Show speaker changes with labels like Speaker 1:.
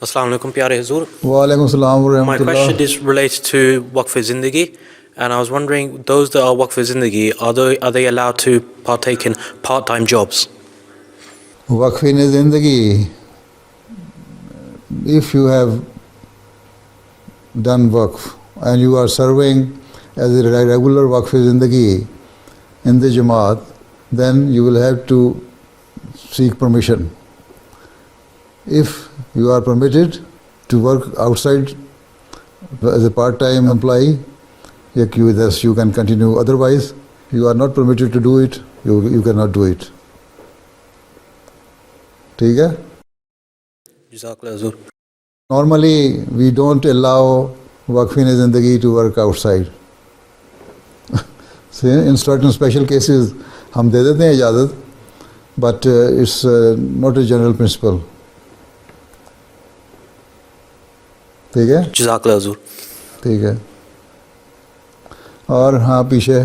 Speaker 1: Assalamu alaikum, pyare Huzur.
Speaker 2: Walaikum assalam wa
Speaker 1: My
Speaker 2: rahmatullah.
Speaker 1: question is related to Waqf Zindagi, and I was wondering, those that are Waqf Zindagi, are they allowed to partake in part-time jobs?
Speaker 2: Waqf Zindagi, if you have done Waqf and you are serving as a regular Waqf Zindagi in the Jamaat, then you will have to seek permission. If you are permitted to work outside as a part-time employee, you can continue. Otherwise, you are not permitted to do it. You cannot do it. ठीक है?
Speaker 1: Jazakallah Huzur.
Speaker 2: Normally, we don't allow Waqf Zindagi to work outside. So in certain special cases, हम दे देते हैं इजाज़त, but it's not a general principle. ठीक है?
Speaker 1: Jazakallah Huzur.
Speaker 2: ठीक है. और हाँ पीछे